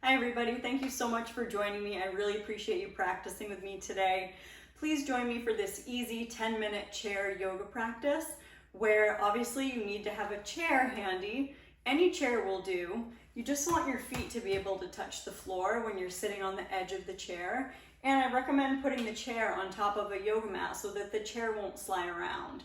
Hi everybody, thank you so much for joining me. I really appreciate you practicing with me today. Please join me for this easy 10-minute chair yoga practice where obviously you need to have a chair handy. Any chair will do. You just want your feet to be able to touch the floor when you're sitting on the edge of the chair. And I recommend putting the chair on top of a yoga mat so that the chair won't slide around.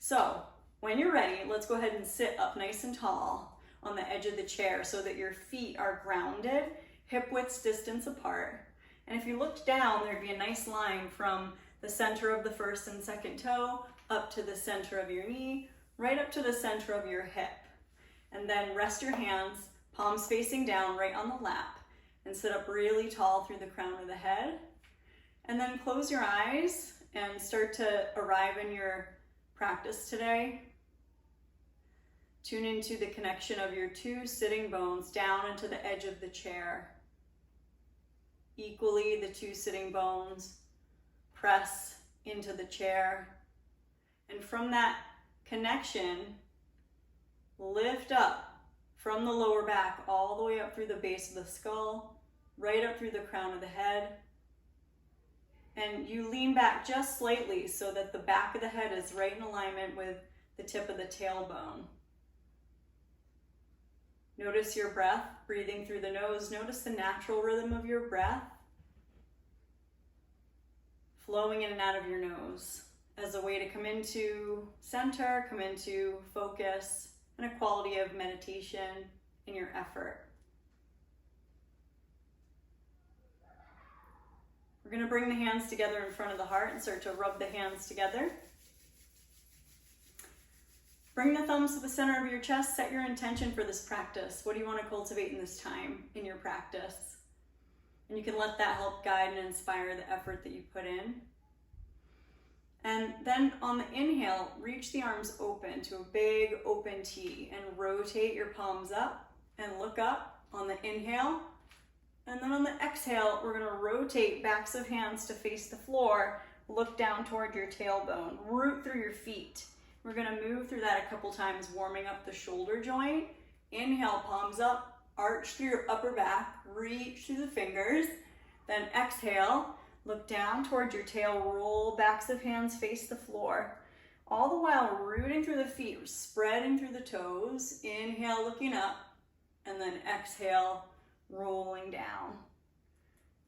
So when you're ready, let's go ahead and sit up nice and tall on the edge of the chair so that your feet are grounded, hip widths distance apart. And if you looked down, there'd be a nice line from the center of the first and second toe up to the center of your knee, right up to the center of your hip. And then rest your hands, palms facing down right on the lap, and sit up really tall through the crown of the head. And then close your eyes and start to arrive in your practice today. Tune into the connection of your two sitting bones down into the edge of the chair. Equally, the two sitting bones press into the chair. And from that connection, lift up from the lower back all the way up through the base of the skull, right up through the crown of the head. And you lean back just slightly so that the back of the head is right in alignment with the tip of the tailbone. Notice your breath, breathing through the nose. Notice the natural rhythm of your breath, flowing in and out of your nose as a way to come into center, come into focus, and a quality of meditation in your effort. We're going to bring the hands together in front of the heart and start to rub the hands together. Bring the thumbs to the center of your chest. Set your intention for this practice. What do you want to cultivate in this time in your practice? And you can let that help guide and inspire the effort that you put in. And then on the inhale, reach the arms open to a big open T and rotate your palms up and look up on the inhale. And then on the exhale, we're going to rotate backs of hands to face the floor. Look down toward your tailbone. Root through your feet. We're going to move through that a couple times, warming up the shoulder joint. Inhale, palms up, arch through your upper back, reach through the fingers. Then exhale, look down towards your tail, roll backs of hands, face the floor. All the while rooting through the feet, spreading through the toes. Inhale, looking up, and then exhale, rolling down.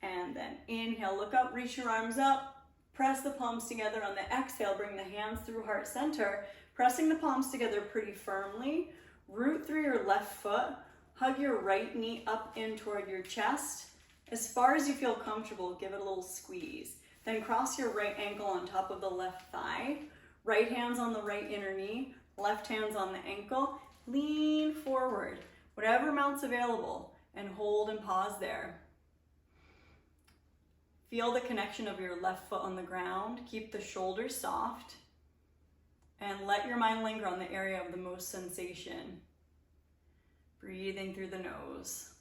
And then inhale, look up, reach your arms up. Press the palms together on the exhale, bring the hands through heart center, pressing the palms together pretty firmly. Root through your left foot, hug your right knee up in toward your chest. As far as you feel comfortable, give it a little squeeze. Then cross your right ankle on top of the left thigh. Right hands on the right inner knee, left hands on the ankle. Lean forward, whatever amount's available, and hold and pause there. Feel the connection of your left foot on the ground. Keep the shoulders soft. And let your mind linger on the area of the most sensation. Breathing through the nose.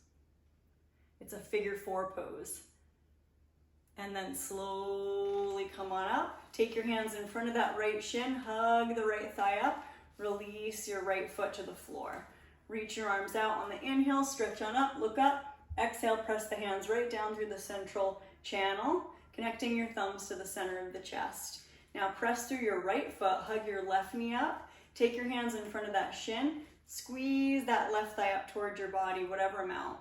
It's a figure 4 pose. And then slowly come on up. Take your hands in front of that right shin. Hug the right thigh up. Release your right foot to the floor. Reach your arms out on the inhale. Stretch on up. Look up. Exhale, press the hands right down through the central channel, connecting your thumbs to the center of the chest. Now press through your right foot, hug your left knee up, take your hands in front of that shin, squeeze that left thigh up towards your body, whatever amount.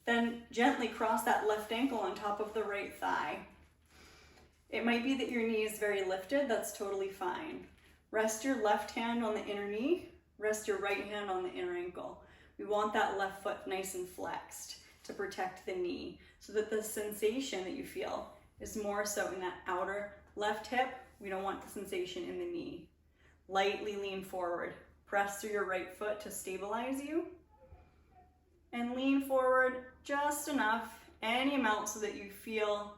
Then gently cross that left ankle on top of the right thigh. It might be that your knee is very lifted, that's totally fine. Rest your left hand on the inner knee, rest your right hand on the inner ankle. We want that left foot nice and flexed to protect the knee so that the sensation that you feel is more so in that outer left hip. We don't want the sensation in the knee. Lightly lean forward. Press through your right foot to stabilize you. And lean forward just enough, any amount, so that you feel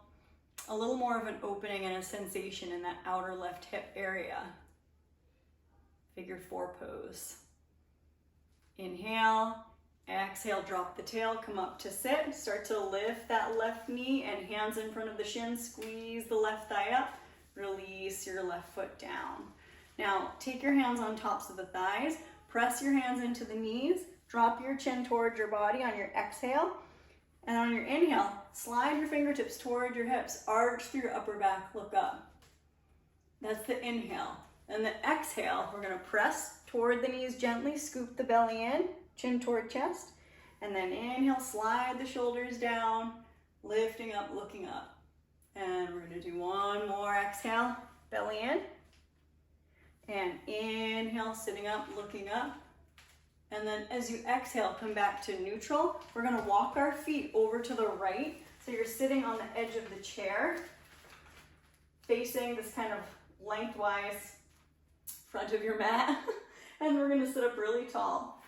a little more of an opening and a sensation in that outer left hip area. Figure 4 pose. Inhale. Exhale, drop the tail, come up to sit. Start to lift that left knee and hands in front of the shin. Squeeze the left thigh up. Release your left foot down. Now, take your hands on tops of the thighs. Press your hands into the knees. Drop your chin towards your body on your exhale. And on your inhale, slide your fingertips toward your hips, arch through your upper back, look up. That's the inhale. And the exhale, we're gonna press toward the knees gently, scoop the belly in, chin toward chest. And then inhale, slide the shoulders down, lifting up, looking up. And we're gonna do one more exhale, belly in. And inhale, sitting up, looking up. And then as you exhale, come back to neutral. We're gonna walk our feet over to the right. So you're sitting on the edge of the chair, facing this kind of lengthwise front of your mat. And we're gonna sit up really tall.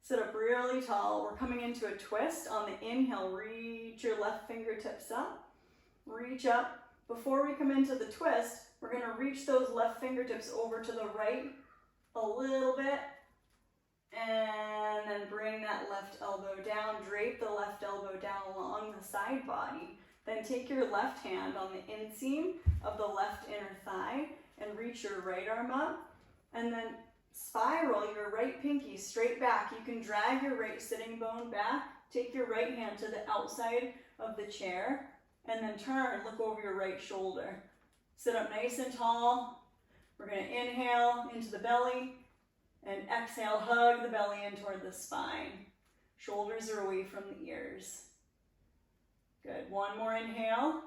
Sit up really tall. We're coming into a twist. On the inhale, reach your left fingertips up. Reach up. Before we come into the twist, we're gonna reach those left fingertips over to the right a little bit. And then bring that left elbow down, drape the left elbow down along the side body. Then take your left hand on the inseam of the left inner thigh and reach your right arm up. And then spiral your right pinky straight back. You can drag your right sitting bone back. Take your right hand to the outside of the chair and then turn, look over your right shoulder. Sit up nice and tall. We're gonna inhale into the belly. And exhale, hug the belly in toward the spine. Shoulders are away from the ears. Good, one more inhale.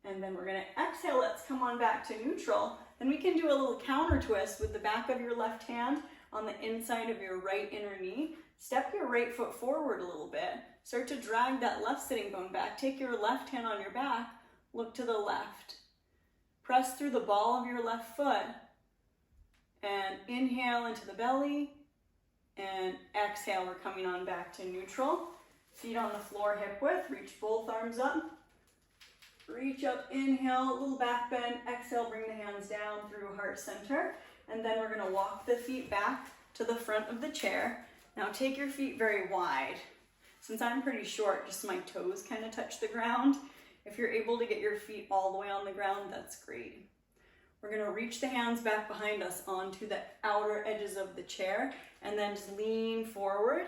And then we're gonna exhale, let's come on back to neutral. Then we can do a little counter twist with the back of your left hand on the inside of your right inner knee. Step your right foot forward a little bit. Start to drag that left sitting bone back. Take your left hand on your back, look to the left. Press through the ball of your left foot. And inhale into the belly, and exhale, we're coming on back to neutral. Feet on the floor, hip width, reach both arms up. Reach up, inhale, a little back bend, exhale, bring the hands down through heart center. And then we're gonna walk the feet back to the front of the chair. Now take your feet very wide. Since I'm pretty short, just my toes kind of touch the ground. If you're able to get your feet all the way on the ground, that's great. We're gonna reach the hands back behind us onto the outer edges of the chair and then just lean forward.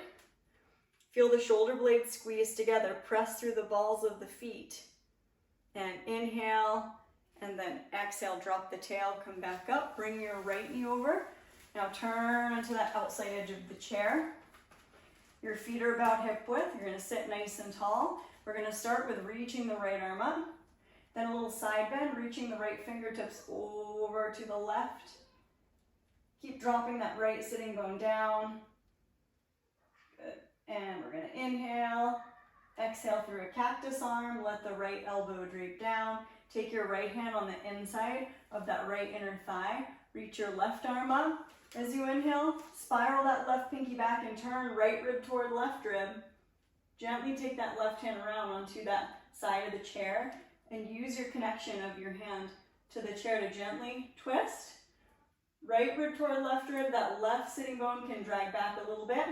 Feel the shoulder blades squeeze together. Press through the balls of the feet. And inhale, and then exhale, drop the tail, come back up, bring your right knee over. Now turn onto that outside edge of the chair. Your feet are about hip width. You're gonna sit nice and tall. We're gonna start with reaching the right arm up. Then a little side bend, reaching the right fingertips over to the left. Keep dropping that right sitting bone down. Good. And we're gonna inhale, exhale through a cactus arm, let the right elbow drape down. Take your right hand on the inside of that right inner thigh. Reach your left arm up. As you inhale, spiral that left pinky back and turn right rib toward left rib. Gently take that left hand around onto that side of the chair. And use your connection of your hand to the chair to gently twist. Right rib toward left rib, that left sitting bone can drag back a little bit.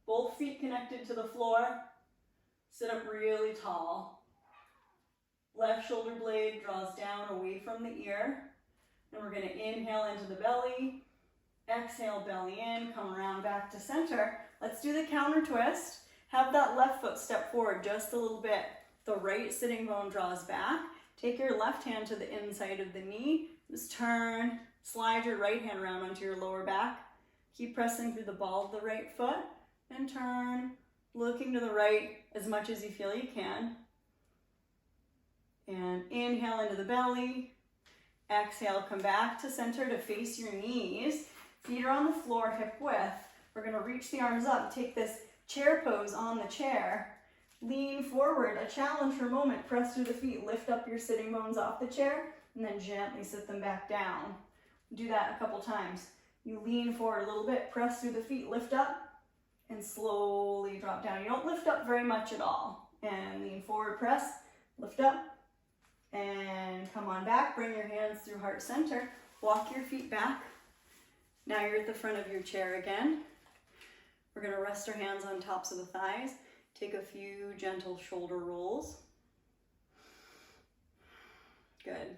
Both feet connected to the floor. Sit up really tall. Left shoulder blade draws down away from the ear. And we're gonna inhale into the belly. Exhale, belly in, come around back to center. Let's do the counter twist. Have that left foot step forward just a little bit. The right sitting bone draws back. Take your left hand to the inside of the knee. Just turn, slide your right hand around onto your lower back. Keep pressing through the ball of the right foot and turn, looking to the right as much as you feel you can. And inhale into the belly. Exhale, come back to center to face your knees. Feet are on the floor, hip width. We're gonna reach the arms up, take this chair pose on the chair. Lean forward, a challenge for a moment. Press through the feet, lift up your sitting bones off the chair, and then gently sit them back down. Do that a couple times. You lean forward a little bit, press through the feet, lift up, and slowly drop down. You don't lift up very much at all. And lean forward, press, lift up, and come on back. Bring your hands through heart center. Walk your feet back. Now you're at the front of your chair again. We're gonna rest our hands on tops of the thighs. Take a few gentle shoulder rolls. Good.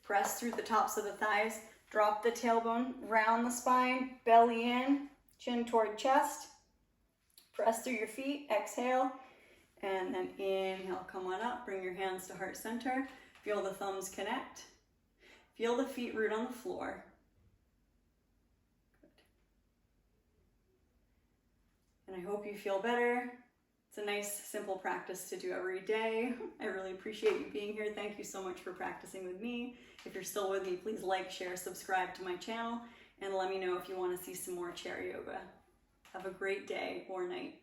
Press through the tops of the thighs. Drop the tailbone, round the spine, belly in, chin toward chest. Press through your feet, exhale. And then inhale, come on up, bring your hands to heart center. Feel the thumbs connect. Feel the feet root on the floor. Good. And I hope you feel better. It's a nice, simple practice to do every day. I really appreciate you being here. Thank you so much for practicing with me. If you're still with me, please like, share, subscribe to my channel, and let me know if you want to see some more chair yoga. Have a great day or night.